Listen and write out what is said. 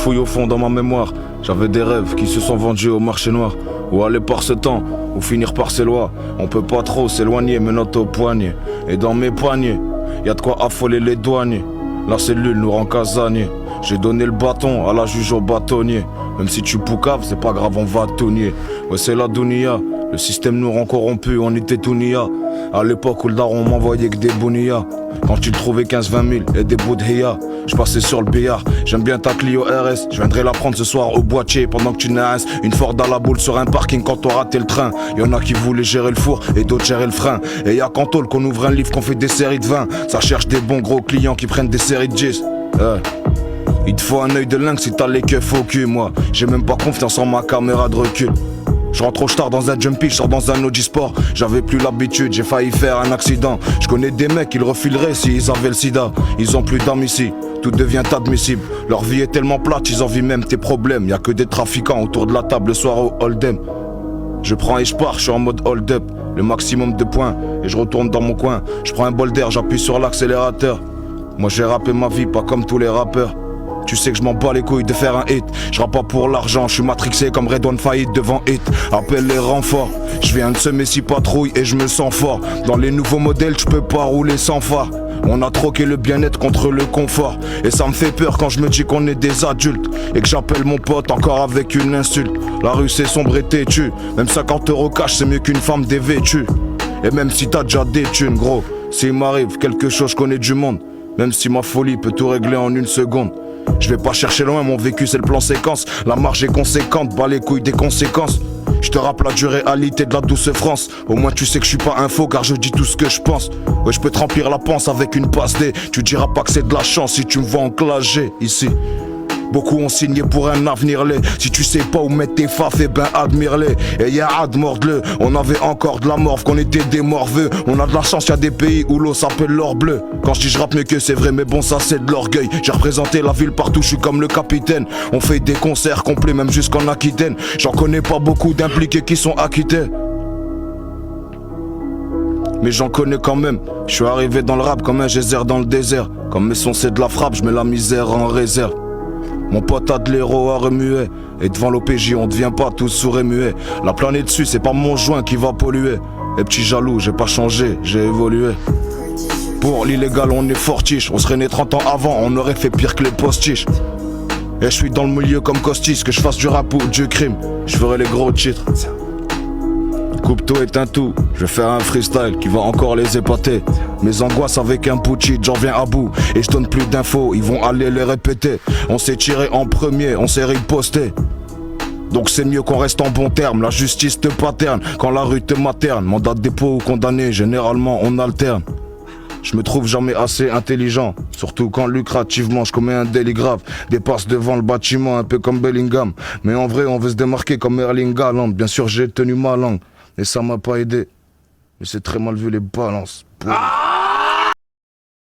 fouille au fond dans ma mémoire. J'avais des rêves qui se sont vendus au marché noir. Où aller par ce temps, ou finir par ces lois. On peut pas trop s'éloigner, menottes au poignet. Et dans mes poignets, y'a de quoi affoler les douaniers. La cellule nous rend casaniers. J'ai donné le bâton à la juge au bâtonnier. Même si tu poucaves, c'est pas grave, on va tout nier. Ouais, c'est la dounia. Le système nous rend corrompus, on était tout nia. À l'époque où le daron m'envoyait que des bounias. Quand tu trouvais 15-20 000 et des bouts de hiya, je passais sur le billard. J'aime bien ta Clio RS. Je viendrai la prendre ce soir au boîtier pendant que tu naisses. Une Ford à la boule sur un parking quand t'auras raté le train. Y'en a qui voulaient gérer le four et d'autres gérer le frein. Et y'a qu'en tôle qu'on ouvre un livre, qu'on fait des séries de 20. Ça cherche des bons gros clients qui prennent des séries de 10. Il te faut un œil de lynx si t'as les keufs au cul. Moi, j'ai même pas confiance en ma caméra de recul. Je rentre trop tard dans un jumpy, je sors dans un Audi Sport. J'avais plus l'habitude, j'ai failli faire un accident. Je connais des mecs, ils refileraient s'ils avaient le sida. Ils ont plus d'âme ici, tout devient admissible. Leur vie est tellement plate, ils envient même tes problèmes. Y'a que des trafiquants autour de la table le soir au Hold'em. Je prends et je pars, je suis en mode hold up. Le maximum de points, et je retourne dans mon coin. Je prends un bol d'air, j'appuie sur l'accélérateur. Moi j'ai rappé ma vie, pas comme tous les rappeurs. Tu sais que je m'en bats les couilles de faire un hit. Je rappe pas pour l'argent, je suis matrixé comme Redouane Faïd devant hit. Appelle les renforts, je viens de semer 6 patrouilles et je me sens fort. Dans les nouveaux modèles, tu peux pas rouler sans phare. On a troqué le bien-être contre le confort. Et ça me fait peur quand je me dis qu'on est des adultes. Et que j'appelle mon pote encore avec une insulte. La rue c'est sombre et têtu. Même 50 € cash c'est mieux qu'une femme dévêtue. Et même si t'as déjà des thunes gros, s'il m'arrive quelque chose, je connais du monde. Même si ma folie peut tout régler en une seconde. Je vais pas chercher loin, mon vécu c'est le plan séquence. La marge est conséquente, bas les couilles des conséquences. Je te rappelle la durée réalité de la douce France. Au moins tu sais que je suis pas un faux car je dis tout ce que je pense. Ouais, je peux te remplir la panse avec une passe D. Tu diras pas que c'est de la chance si tu me vois enclagé ici. Beaucoup ont signé pour un avenir laid. Si tu sais pas où mettre tes faf, eh ben admire-les. Et y'a ad mordle, on avait encore de la morve, qu'on était des morveux. On a de la chance, y'a des pays où l'eau s'appelle l'or bleu. Quand je dis je rappe mieux que c'est vrai, mais bon ça c'est de l'orgueil. J'ai représenté la ville partout, je suis comme le capitaine. On fait des concerts complets même jusqu'en Aquitaine. J'en connais pas beaucoup d'impliqués qui sont acquittés, mais j'en connais quand même. Je suis arrivé dans le rap comme un geyser dans le désert. Comme mes sons c'est de la frappe, je mets la misère en réserve. Mon pote a de l'héros à remuer. Et devant l'OPJ on devient pas tous sourds et muets. La planète dessus c'est pas mon joint qui va polluer. Et petit jaloux j'ai pas changé, j'ai évolué. Pour l'illégal on est fortiche. On serait né 30 ans avant, on aurait fait pire que les postiches. Et je suis dans le milieu comme Costis. Que je fasse du rap ou du crime, je ferai les gros titres. Coupe-toi est un tout, je vais faire un freestyle qui va encore les épater. Mes angoisses avec un putschit, j'en viens à bout. Et je donne plus d'infos, ils vont aller les répéter. On s'est tiré en premier, on s'est riposté. Donc c'est mieux qu'on reste en bon terme. La justice te paterne quand la rue te materne. Mandat de dépôt ou condamné, généralement on alterne. Je me trouve jamais assez intelligent, surtout quand lucrativement je commets un délit grave. Des passes devant le bâtiment, un peu comme Bellingham. Mais en vrai on veut se démarquer comme Erling Haaland. Bien sûr j'ai tenu ma langue et ça m'a pas aidé, mais c'est très mal vu les balances.